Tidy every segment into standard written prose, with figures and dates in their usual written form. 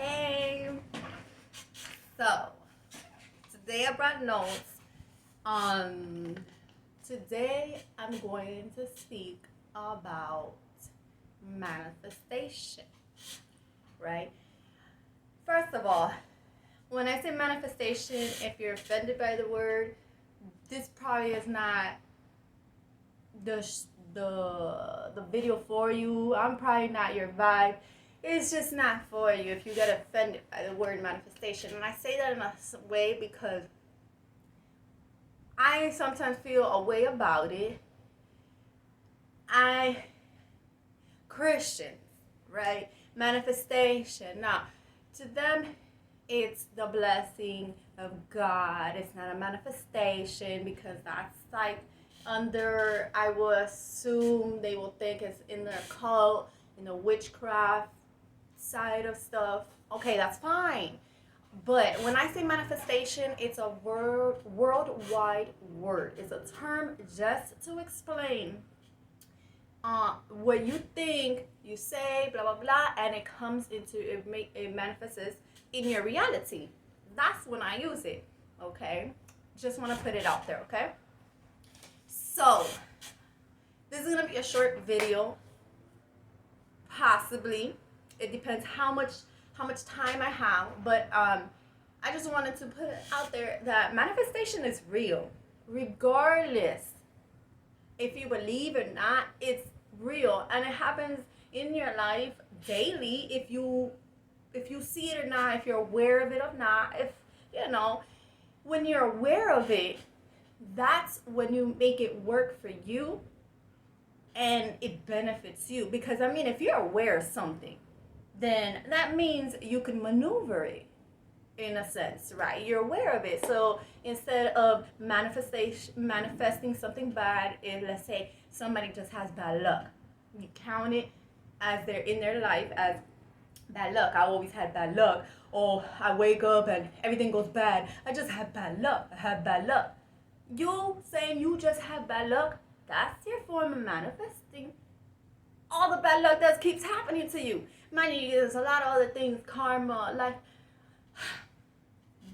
Hey, so today I brought notes. Um, Today I'm going to speak about manifestation, right? First of all, when I say manifestation, if you're offended by the word, this probably is not the the video for you. I'm probably not your vibe. It's just not for you if you get offended by the word manifestation. And I say that in a way because I sometimes feel a way about it. I Christians, right? Manifestation. Now, to them, it's the blessing of God. It's not a manifestation because that's like under, I will assume they will think it's in the occult, in the witchcraft side of stuff. Okay, that's fine. But when I say manifestation, it's a worldwide word. It's a term just to explain what you think, you say, blah blah blah, and it comes into it manifests in your reality. That's when I use it. Okay, just want to put it out there. Okay, so this is gonna be a short video, possibly. It depends how much time I have, but I just wanted to put it out there that manifestation is real, regardless if you believe or not. It's real, and it happens in your life daily. If you see it or not, if you're aware of it or not, if you know, when you're aware of it, that's when you make it work for you and it benefits you. Because I mean, if you're aware of something, then that means you can maneuver it in a sense, right? You're aware of it. So instead of manifesting something bad, if let's say somebody just has bad luck, you count it as they're in their life as bad luck. I always had bad luck. Or I wake up and everything goes bad. I just have bad luck. I have bad luck. You saying you just have bad luck, that's your form of manifesting all the bad luck that keeps happening to you. Mind you, there's a lot of other things, karma, like.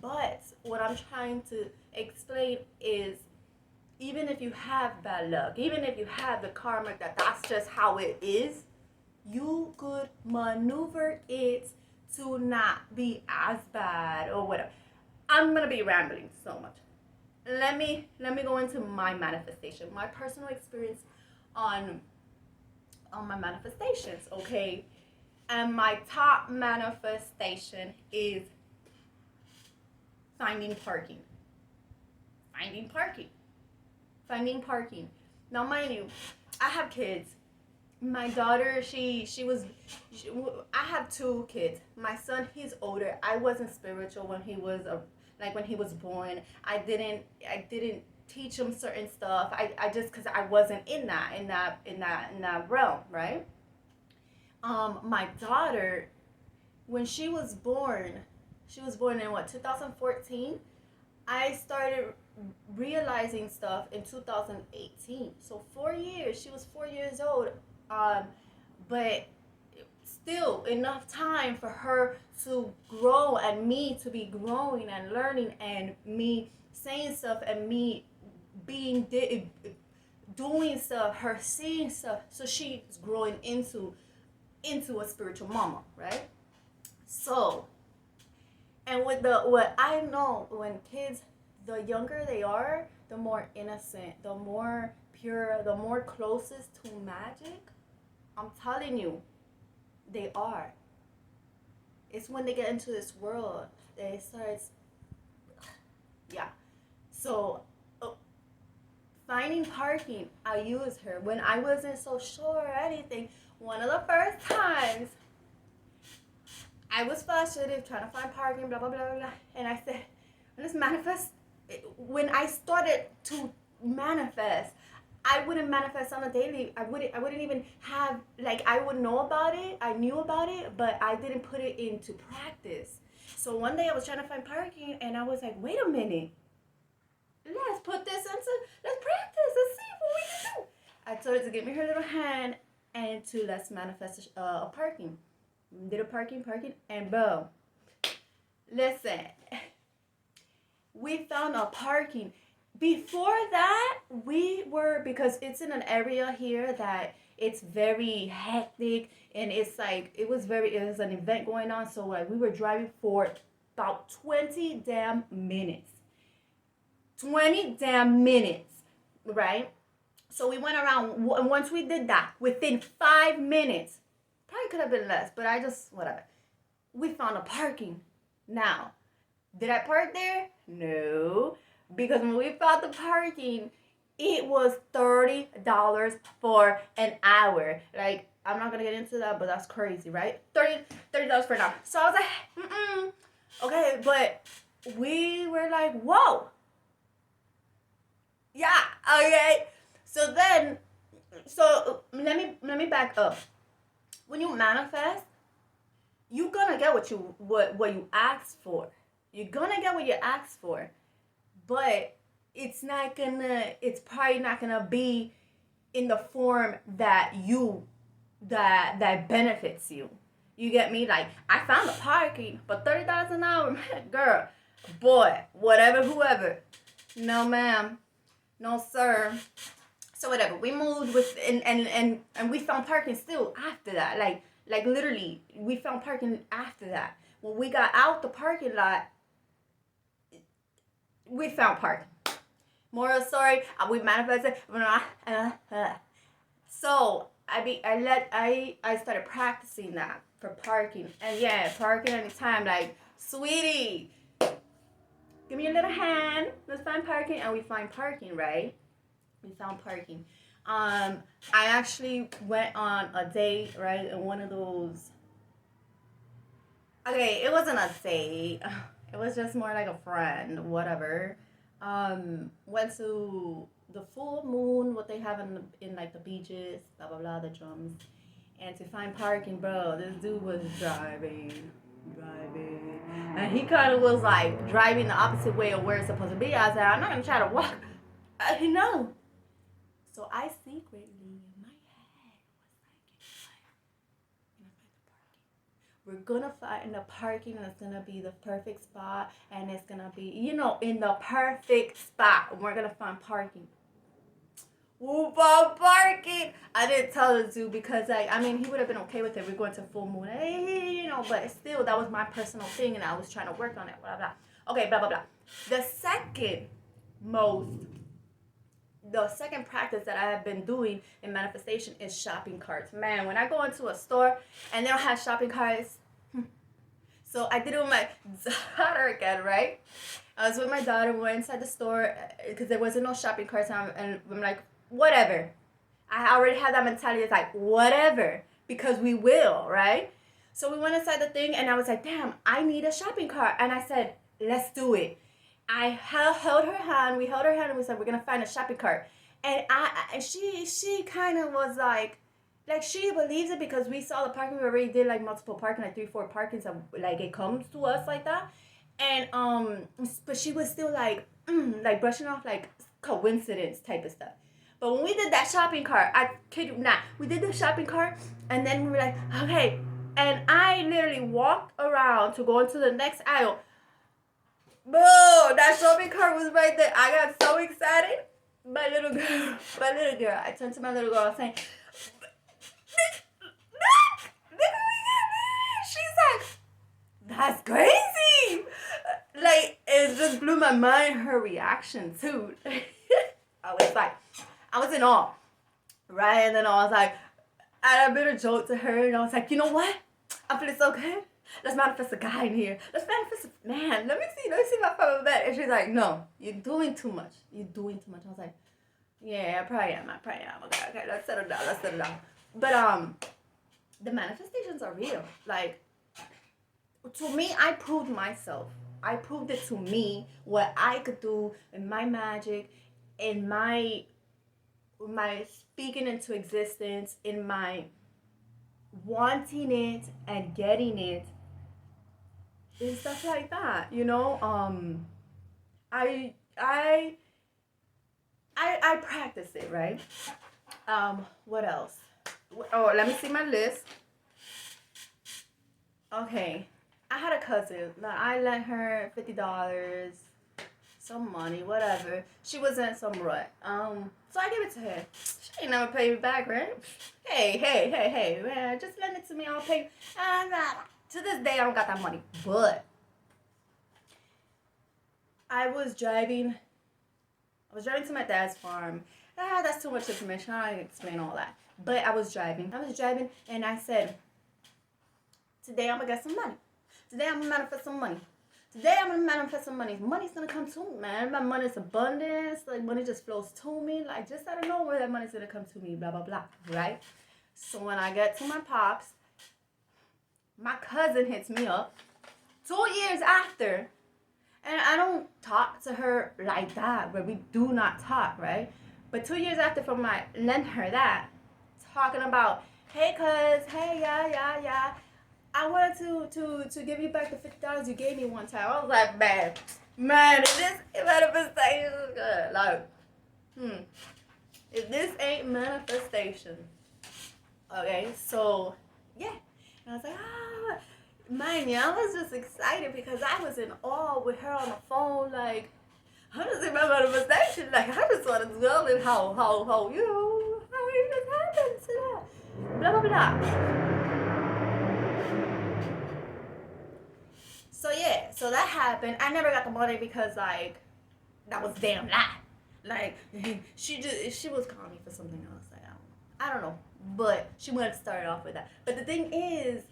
But what I'm trying to explain is, even if you have bad luck, even if you have the karma that's just how it is, you could maneuver it to not be as bad or whatever. I'm gonna be rambling so much. Let me go into my manifestation, my personal experience on my manifestations, okay? And my top manifestation is finding parking. Finding parking. Now, mind you, I have kids. My daughter, I have two kids. My son, he's older. I wasn't spiritual when he was when he was born. I didn't teach him certain stuff. I just, because I wasn't in that realm, right? My daughter, when she was born in what, 2014? I started realizing stuff in 2018. So 4 years. She was 4 years old. But still enough time for her to grow and me to be growing and learning and me saying stuff and me being doing stuff, her seeing stuff. So she's growing into a spiritual mama, right? So, and with what I know, when kids, the younger they are, the more innocent, the more pure, the more closest to magic. I'm telling you, they are. It's when they get into this world, they start, yeah. So, finding parking, I used her when I wasn't so sure or anything. One of the first times, I was frustrated trying to find parking, blah, blah, blah, blah, blah. And I said, let's manifest. When I started to manifest, I wouldn't manifest on a daily. I wouldn't even have, like, I would know about it. I knew about it, but I didn't put it into practice. So one day I was trying to find parking and I was like, wait a minute. Let's practice. Let's see what we can do. I told her to give me her little hand and to let's manifest a parking. Did a parking, and boom. Listen, we found a parking. Before that, we were, because it's in an area here that it's very hectic, and it's like it was an event going on, so like we were driving for about 20 damn minutes. 20 damn minutes, right? So we went around. Once we did that, within 5 minutes, probably could have been less, but I just, whatever. We found a parking. Now, did I park there? No, because when we found the parking, it was $30 for an hour. Like, I'm not gonna get into that, but that's crazy, right? $30 for an hour. So I was like, okay, but we were like, whoa. Yeah, okay. So then, let me back up. When you manifest, you're gonna get what you asked for. You're gonna get what you asked for, but it's probably not gonna be in the form that benefits you. You get me? Like, I found a parking, but $30 an hour, girl, boy, whatever, whoever. No, ma'am. No, sir. So whatever. We moved with and we found parking still after that. Like literally, we found parking after that. When we got out the parking lot, we found parking. Moral story, we manifested. So I started practicing that for parking. And yeah, parking anytime. Like, sweetie, give me a little hand. Let's find parking. And we find parking, right? We found parking. I actually went on a date, right? And one of those. Okay, it wasn't a date. It was just more like a friend, whatever. Went to the full moon, what they have in like the beaches, blah blah blah, the drums, and to find parking, bro. This dude was driving, and he kind of was like driving the opposite way of where it's supposed to be. I said, I'm not gonna try to walk. No. So I secretly in my head was like, we're gonna find the parking, and it's gonna be the perfect spot, and it's gonna be, in the perfect spot. We're gonna find parking. Whoop up parking. I didn't tell the dude because he would have been okay with it. We're going to full moon, but still, that was my personal thing, and I was trying to work on it. Blah blah. Okay, blah blah blah. The second practice that I have been doing in manifestation is shopping carts. Man, when I go into a store and they don't have shopping carts, so I did it with my daughter again, right? I was with my daughter. We went inside the store because there wasn't no shopping carts, and I'm like, whatever. I already had that mentality. It's like, whatever, because we will, right? So we went inside the thing, and I was like, damn, I need a shopping cart. And I said, let's do it. I held her hand. We held her hand, and we said, we're gonna find a shopping cart. And she kind of was like she believes it because we saw the parking. We already did like multiple parking, like 3-4 parkings, and like it comes to us like that. And but she was still like brushing off like coincidence type of stuff. But when we did that shopping cart, I kid you not, we did the shopping cart, and then we were like, okay. And I literally walked around to go into the next aisle. Bro, that shopping cart was right there. I got so excited. My little girl. I turned to my little girl saying, look, she's like, that's crazy. Like, it just blew my mind, her reaction too. I was in awe. Right? And then I was like, I made a joke to her, and I was like, you know what? I'm feeling so good. Let's manifest a guy in here. Let's manifest a man. Let me see if I find that. And she's like, no, you're doing too much. I was like, yeah, I probably am. Okay, let's settle down. But the manifestations are real. Like, to me, I proved myself. I proved it to me what I could do in my magic, in my speaking into existence, in my wanting it and getting it, and stuff like that. I practice it, right? What else? Oh, let me see my list. Okay, I had a cousin that I lent her $50, some money, whatever. She was in some rut. So I gave it to her. She ain't never paid me back, right? Hey, man, just lend it to me. I'll pay. To this day, I don't got that money. But I was driving. I was driving to my dad's farm. That's too much information. I don't explain all that. But I was driving, and I said, today I'm gonna get some money. Today I'm gonna manifest some money. Today I'm gonna manifest some money. Money's gonna come to me, man. My money's abundance. Like money just flows to me. Like just out of nowhere, that money's gonna come to me. Blah blah blah. Right? So when I get to my pops, my cousin hits me up 2 years after, and I don't talk to her like that, where we do not talk, right? But 2 years after, from my lend her that, talking about, hey cuz, hey yeah. I wanted to give you back the $50 you gave me one time. I was like, man, if this ain't manifestation, like, if this ain't manifestation, okay, so yeah, and I was like, man, yeah, I was just excited because I was in awe with her on the phone, like, how does it my manifestation? Like, I just wanted to know how you know, how it just happened to that, blah blah blah. So yeah, so that happened. I never got the money because like that was damn lie. Like she was calling me for something else. Like I don't know, but she wanted to start off with that. But the thing is,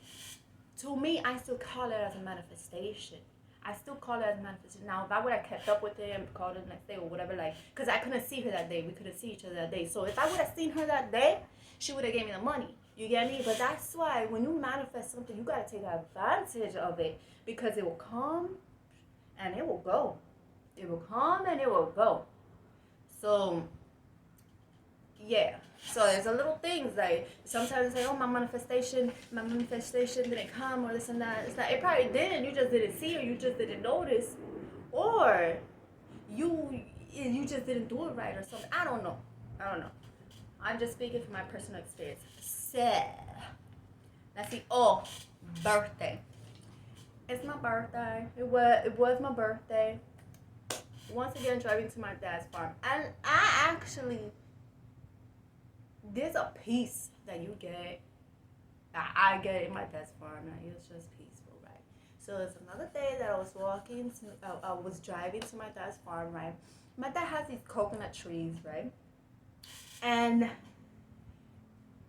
to me, I still call it as a manifestation. I still call it as a manifestation. Now, if I would have kept up with him, called her the next day or whatever, like, because I couldn't see her that day. We couldn't see each other that day. So if I would have seen her that day, she would have gave me the money. You get me? But that's why when you manifest something, you got to take advantage of it because it will come and it will go. It will come and it will go. So, yeah. So there's a little things like sometimes I say, oh, my manifestation didn't come or this and that. It's like it probably did, you just didn't see or you just didn't notice, or you just didn't do it right or something. I don't know. I'm just speaking from my personal experience. So let's see. Oh, birthday. It's my birthday. It was my birthday. Once again, driving to my dad's farm, and I actually. There's a peace that you get. I get it in my dad's farm. Like, it's just peaceful, right? So it's another day that I was I was driving to my dad's farm, right? My dad has these coconut trees, right? And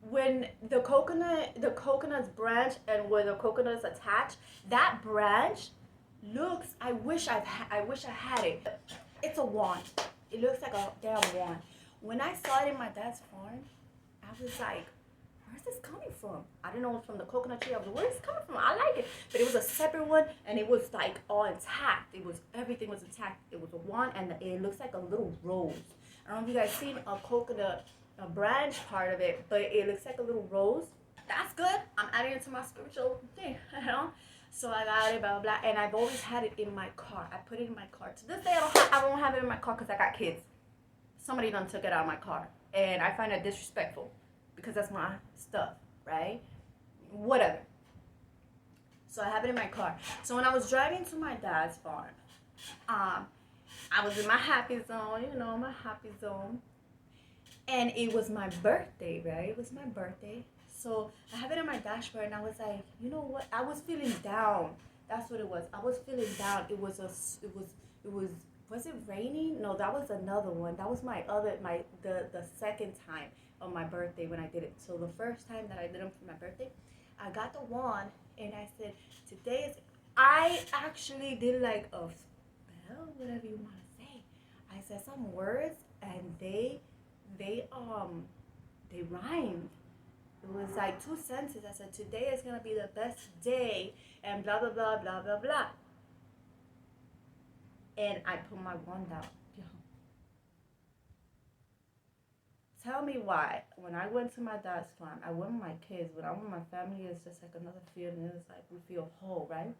when the coconuts branch and where the coconuts attach, that branch looks. I wish I had it. It's a wand. It looks like a damn wand. When I saw it in my dad's farm, I was like, where's this coming from? I didn't know it was from the coconut tree. I was like, where's this coming from? I like it. But it was a separate one, and it was like all intact. Everything was intact. It was a wand, and it looks like a little rose. I don't know if you guys seen a coconut, a branch part of it, but it looks like a little rose. That's good. I'm adding it to my spiritual thing, you know? So I got it, blah, blah, blah. And I've always had it in my car. I put it in my car. To this day, I don't have it in my car because I got kids. Somebody done took it out of my car. And I find it disrespectful because that's my stuff, right? Whatever. So I have it in my car. So when I was driving to my dad's farm, I was in my happy zone, my happy zone. And it was my birthday, right? It was my birthday. So I have it in my dashboard, and I was like, you know what? I was feeling down. That's what it was. I was feeling down. It was. Was it raining? No, that was another one. That was the second time on my birthday when I did it. So the first time that I did them for my birthday, I got the wand and I said, I actually did like a spell, whatever you want to say. I said some words and they rhymed. It was like 2 sentences. I said, today is going to be the best day and blah, blah, blah, blah, blah, blah. And I put my wand out. Tell me why. When I went to my dad's farm, I went with my kids. When I'm with my family, it's just like another feeling. It's like we feel whole, right?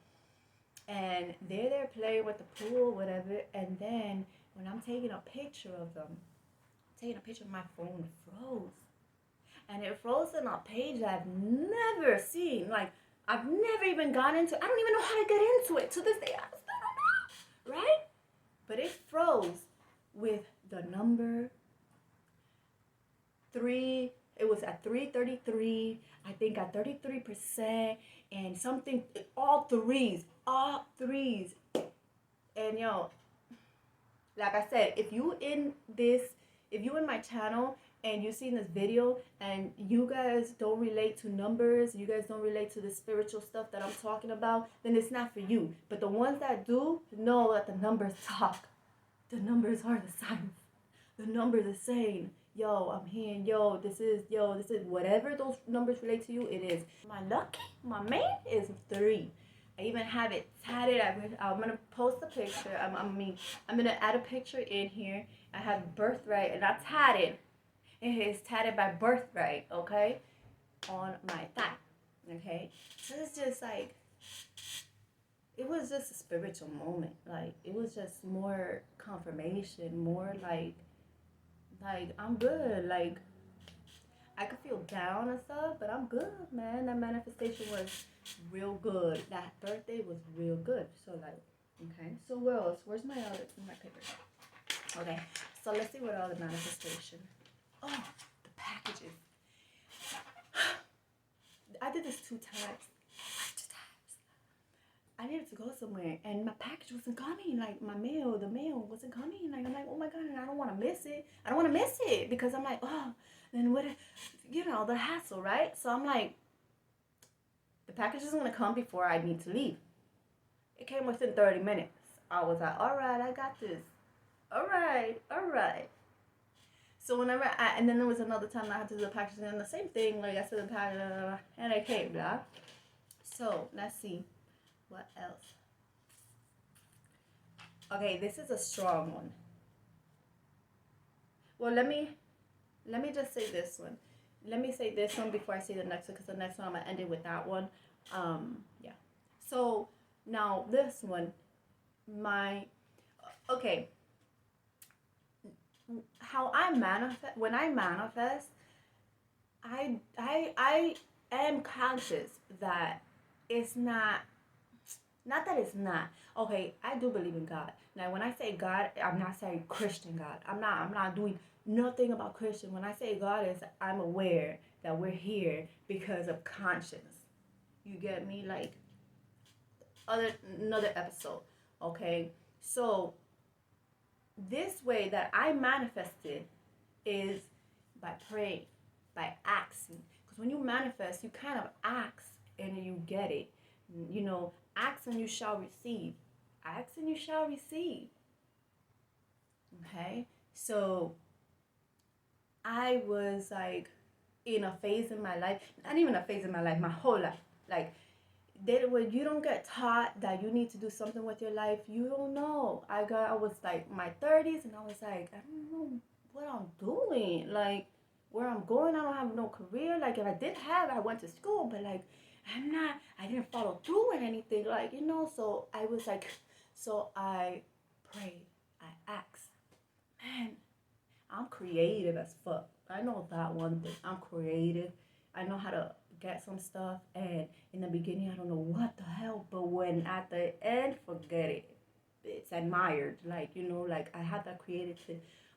And they're there playing with the pool, whatever. And then when I'm taking a picture of them, my phone froze. And it froze on a page I've never seen. Like, I've never even gone into, I don't even know how to get into it. To this day, I still don't know, right? But it froze with the number 3. It was at 333, I think at 33%, and something, all threes. And yo, like I said, if you in my channel and you seen this video and you guys don't relate to numbers, you guys don't relate to the spiritual stuff that I'm talking about, then it's not for you. But the ones that do know that the numbers talk. The numbers are the signs. The numbers are saying, yo, I'm hearing, this is, whatever those numbers relate to you, it is. My main is 3. I even have it tatted. I'm gonna post a picture. I'm gonna add a picture in here. I have birthright, and I tatted. It is tatted by birthright, okay, on my thigh, okay. So it's just like, it was just a spiritual moment. Like, it was just more confirmation, more like I'm good. Like, I could feel down and stuff, but I'm good, man. That manifestation was real good. That birthday was real good. So, like, okay. So, what else? Where's my paper? Okay. So, let's see what other manifestation. Oh, the packages. I did this 2 times. I needed to go somewhere, and my package wasn't coming. Like, the mail wasn't coming. Like, I'm like, oh my God, and I don't want to miss it. I don't want to miss it because I'm like, oh, then what, the hassle, right? So I'm like, the package isn't going to come before I need to leave. It came within 30 minutes. I was like, all right, I got this. All right. So whenever and then there was another time I had to do the package, and the same thing, like I said, the package, and it came, blah. So, let's see. What else? Okay, this is a strong one. Well, let me just say this one. Let me say this one before I say the next one, because the next one I'm gonna end it with that one. Yeah. So now this one, okay. How I manifest, when I manifest, I am conscious that it's not that it's not. Okay, I do believe in God. Now, when I say God, I'm not saying Christian God. I'm not doing nothing about Christian. When I say God, is I'm aware that we're here because of conscience. You get me? Like, another episode. Okay? So, this way that I manifested is by praying, by asking. Because when you manifest, you kind of ask and you get it. Ask and you shall receive. Ask and you shall receive. Okay? So, I was like in a phase in my life, not even a phase in my life, my whole life. Like, when you don't get taught that you need to do something with your life, you don't know. I was like my 30s, and I was like, I don't know what I'm doing. Like, where I'm going, I don't have no career. Like, if I did have, I went to school, but like, I didn't follow through with anything, like, so I was like, so I prayed, I asked, man, I'm creative as fuck. I know that one thing, I'm creative. I know how to get some stuff, and in the beginning, I don't know what the hell, but when at the end, forget it. It's admired, like, like I had that creative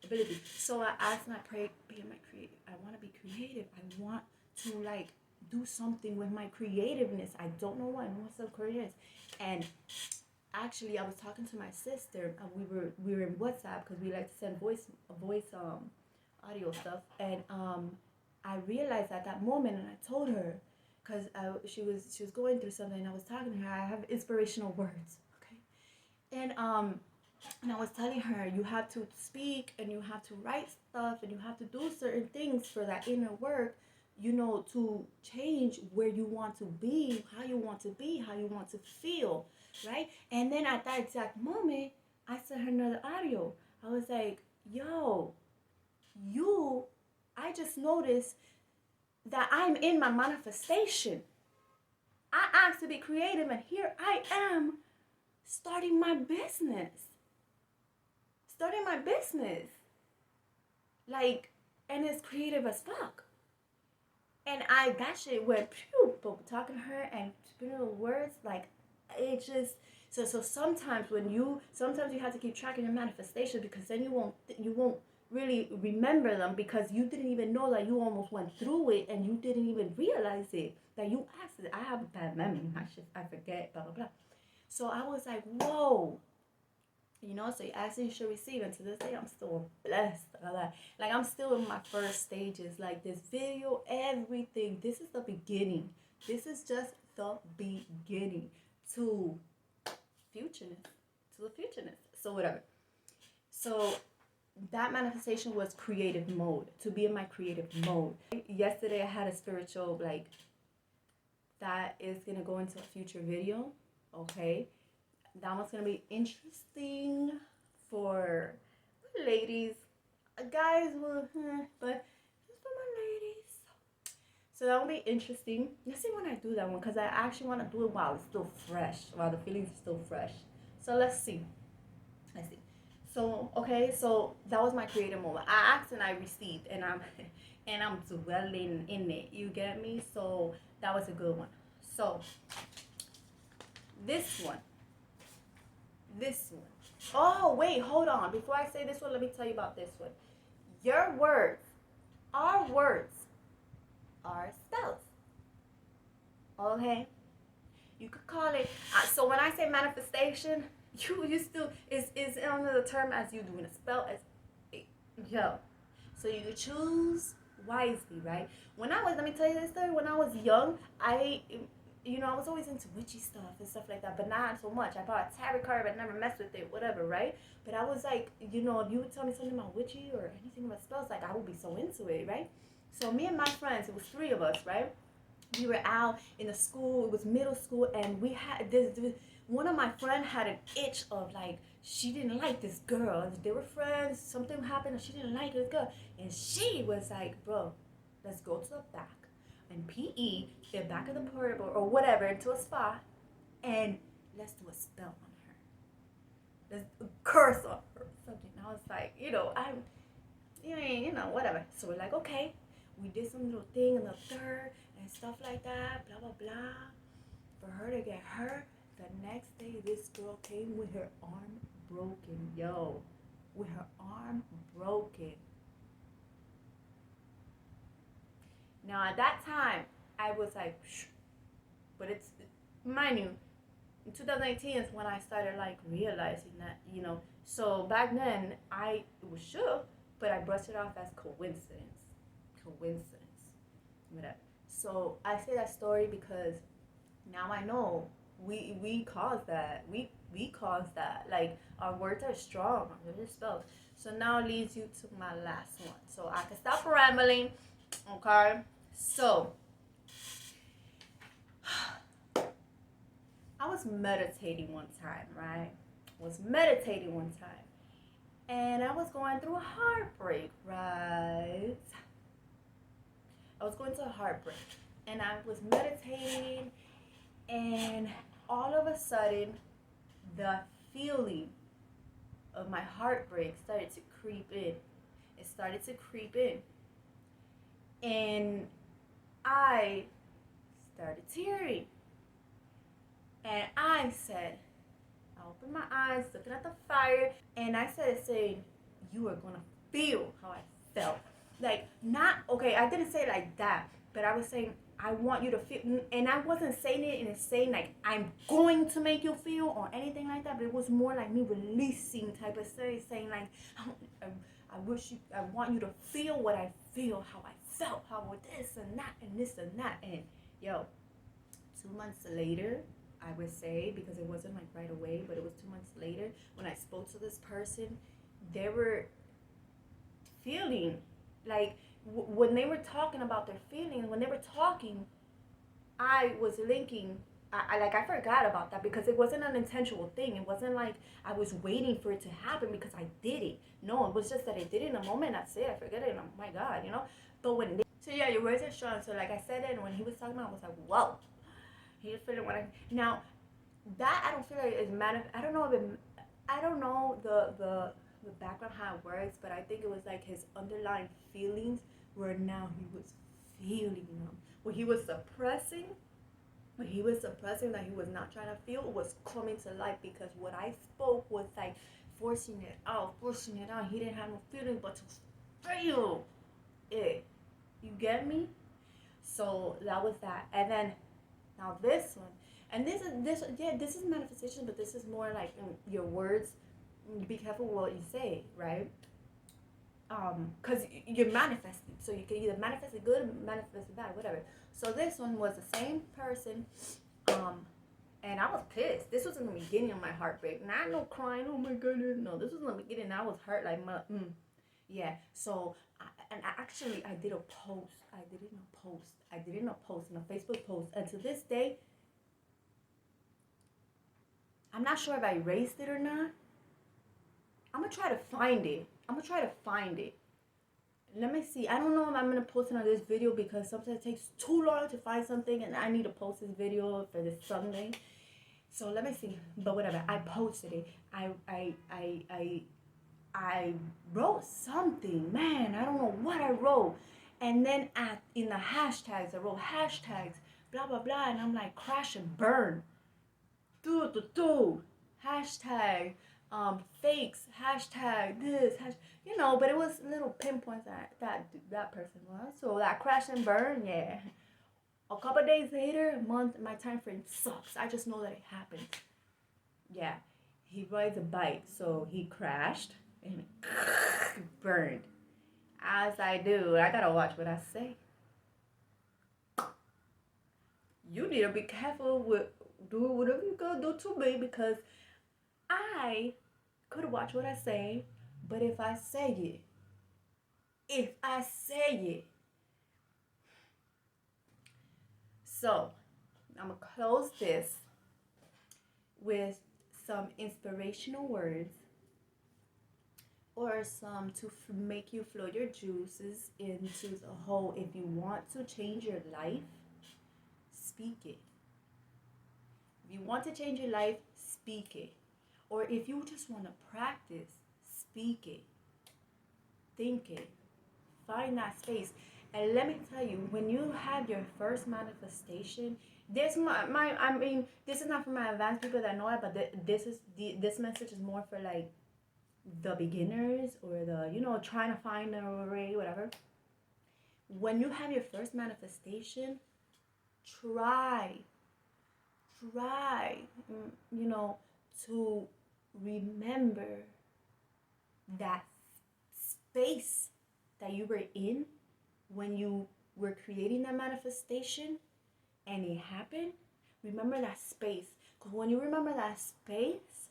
ability. So I asked and I prayed, be my creative. I want to be creative. I want to, like, do something with my creativeness. I don't know what. I know what self-creative is. And actually, I was talking to my sister. We were in WhatsApp because we like to send voice audio stuff. And I realized at that moment, and I told her, because she was going through something, and I was talking to her. I have inspirational words, okay? And I was telling her, you have to speak and you have to write stuff and you have to do certain things for that inner work, to change where you want to be, how you want to be, how you want to feel, right? And then at that exact moment, I sent her another audio. I was like, yo, I just noticed that I'm in my manifestation. I asked to be creative, and here I am starting my business. Like, and it's creative as fuck. And that shit went pew, but talking to her and spinning the words, like, it just, so sometimes you have to keep track of your manifestation, because then you won't really remember them, because you didn't even know that you almost went through it and you didn't even realize it, that you asked it. I have a bad memory. I forget, blah, blah, blah. So I was like, whoa. So you ask and you should receive. And to this day, I'm still blessed. Like, I'm still in my first stages. Like, this video, everything. This is the beginning. This is just the beginning to futureness. To the futureness. So, whatever. So, that manifestation was creative mode. To be in my creative mode. Yesterday, I had a spiritual, like, that is going to go into a future video. Okay? That one's gonna be interesting for ladies. Guys will, but just for my ladies. So that will be interesting. Let's see when I do that one, because I actually want to do it while it's still fresh, while the feelings are still fresh. So let's see. So okay, so that was my creative moment. I asked and I received, and I'm dwelling in it. You get me? So that was a good one. So this one. Oh, wait, hold on. Before I say this one, let me tell you about this one. Your words, our words, are spells. Okay? You could call it, so when I say manifestation, you still, is under the term as you doing a spell as, yo. So you choose wisely, right? Let me tell you this story. When I was young, I was always into witchy stuff and stuff like that, but not so much. I bought a tarot card, but never messed with it, whatever, right? But I was like, if you would tell me something about witchy or anything about spells, like, I would be so into it, right? So me and my friends, it was 3 of us, right? We were out in the school, it was middle school, and we had one of my friends had an itch of, like, she didn't like this girl. They were friends, something happened, and she didn't like this girl. And she was like, bro, let's go to the back and PE, the back of the portable or whatever, into a spot, and let's do a spell on her. Let's curse on her, something. And I was like, whatever. So we're like, okay. We did some little thing in the third and stuff like that, blah, blah, blah, for her to get hurt. The next day, this girl came with her arm broken, yo. With her arm broken. Now, at that time, I was like, shh. But it's, mind you, in 2018 is when I started, like, realizing that, So back then, I was shook, but I brushed it off as coincidence. Whatever. So I say that story because now I know we caused that. We caused that. Like, our words are strong. Our words are spells. So now it leads you to my last one. So I can stop rambling. Okay. So I was meditating one time, right? And I was going through a heartbreak, right? I was going through a heartbreak. And I was meditating, and all of a sudden, the feeling of my heartbreak started to creep in. It started to creep in. And I started tearing. And I said, I opened my eyes, looking at the fire, and I started saying, you are going to feel how I felt. Like, not, okay, I didn't say it like that, but I was saying, I want you to feel, and I wasn't saying it in a saying like, I'm going to make you feel or anything like that, but it was more like me releasing type of saying like, I want you to feel what I feel, how I felt, how this and that and this and that. And yo, 2 months later, I would say, because it wasn't like right away, but it was 2 months later, when I spoke to this person, they were feeling like, when they were talking about their feelings, when they were talking, I was linking, I forgot about that, because it wasn't an intentional thing. It wasn't like I was waiting for it to happen because I did it. No, it was just that I did it in a moment. That's it. I forget it. And oh my God, But when so yeah, your words are strong. So like I said it, and when he was talking about it, I was like, whoa. He was feeling now, that I don't feel like is I don't know the background how it works, but I think it was like his underlying feelings where now he was feeling them. What he was suppressing, that he was not trying to feel, was coming to light, because what I spoke was like forcing it out. He didn't have no feeling but to feel it. You get me? So that was that. And then now this one, and this is manifestation, but this is more like in your words. Be careful what you say, right? Because you're manifesting, so you can either manifest it good, manifest it bad, whatever. So this one was the same person, and I was pissed. This was in the beginning of my heartbreak, not no crying, oh my goodness, no. This was in the beginning. I was hurt like yeah. So actually I did a post. I did it in a Facebook post, and to this day, I'm not sure if I erased it or not. I'm gonna try to find it. Let me see. I don't know if I'm gonna post it on this video, because sometimes it takes too long to find something, and I need to post this video for this Sunday. So let me see. But whatever. I posted it. I wrote something. Man, I don't know what I wrote. And then in the hashtags, I wrote hashtags, blah blah blah, and I'm like, crash and burn. Hashtag fakes, hashtag this, but it was little pinpoints that person was. So that crash and burn, yeah. A couple days later, a month, my time frame sucks. I just know that it happened. Yeah, he rides a bike, so he crashed and burned. As I do, I gotta watch what I say. You need to be careful with doing whatever you gotta do to me, because I could watch what I say, but if I say it. So, I'm gonna close this with some inspirational words, or some to make you flow your juices into the whole. If you want to change your life, speak it. If you want to change your life, speak it. Or if you just want to practice, speak it. Think it. Find that space. And let me tell you, when you have your first manifestation, this is not for my advanced people that know it, but this message is more for like the beginners, or the trying to find a way, whatever. When you have your first manifestation, try to remember that space that you were in when you were creating that manifestation and it happened. Remember that space, because when you remember that space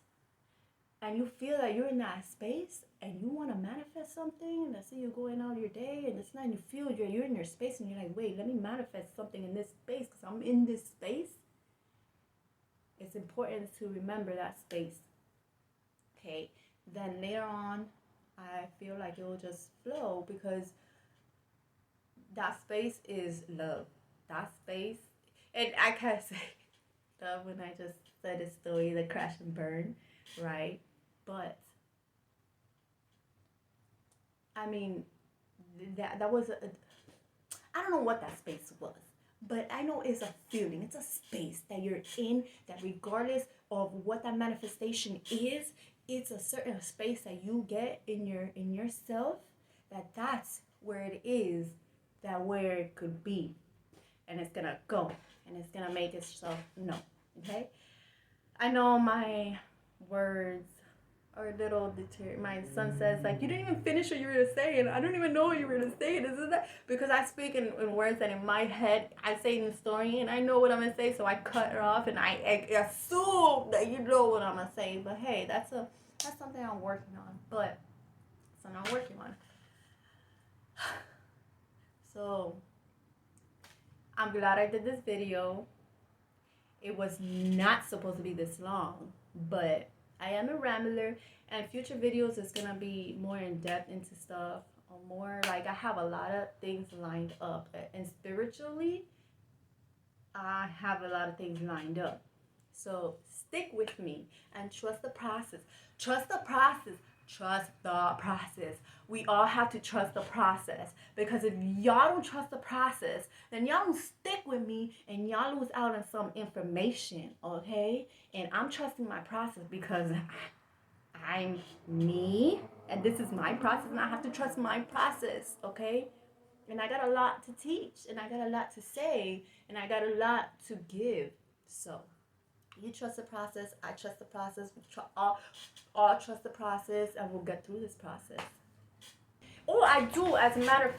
and you feel that you're in that space and you want to manifest something, and let's say you're going out your day and it's not, and you feel you're in your space, and you're like, wait, let me manifest something in this space because I'm in this space. It's important to remember that space. Okay, then later on, I feel like it will just flow, because that space is love. That space, and I can't say love when I just said the story, the crash and burn, right? But I mean, that was I don't know what that space was, but I know it's a feeling. It's a space that you're in, that regardless of what that manifestation is, it's a certain space that you get in yourself, that's where it is, that where it could be, and it's gonna go, and it's gonna make itself known. Okay, I know my words are a little deterred. My son says, like, you didn't even finish what you were gonna say, and I don't even know what you were gonna say. This is that, because I speak in words that in my head I say in the story, and I know what I'm gonna say, so I cut it off, and I assume that you know what I'm gonna say. But hey, that's something I'm working on. But something I'm working on. So I'm glad I did this video. It was not supposed to be this long, but I am a rambler, and future videos is gonna be more in depth into stuff, or more like I have a lot of things lined up, and spiritually I have a lot of things lined up. So stick with me and trust the process. Trust the process. Trust the process. We all have to trust the process, because if y'all don't trust the process, then y'all don't stick with me and y'all lose out on some information, okay? And I'm trusting my process because I'm me, and this is my process, and I have to trust my process, okay? And I got a lot to teach, and I got a lot to say, and I got a lot to give. So you trust the process, I trust the process, we all trust the process, and we'll get through this process. Oh, I do, as a matter of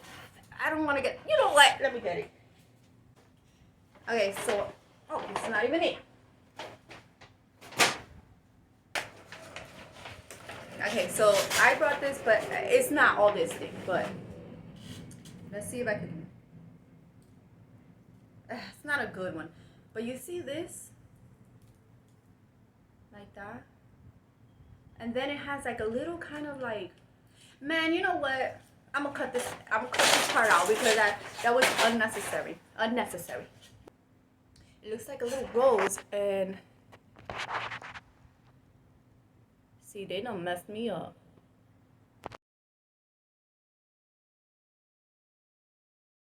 I don't want to get, you know what, let me get it. Okay, so, oh, it's not even it. Okay, so I brought this, but it's not all this thing, but let's see if I can, it's not a good one, but you see this? Like that? And then it has like a little kind of like, man, you know what? I'm gonna cut this part out because that was unnecessary. Unnecessary. It looks like a little rose, and see, they done messed me up.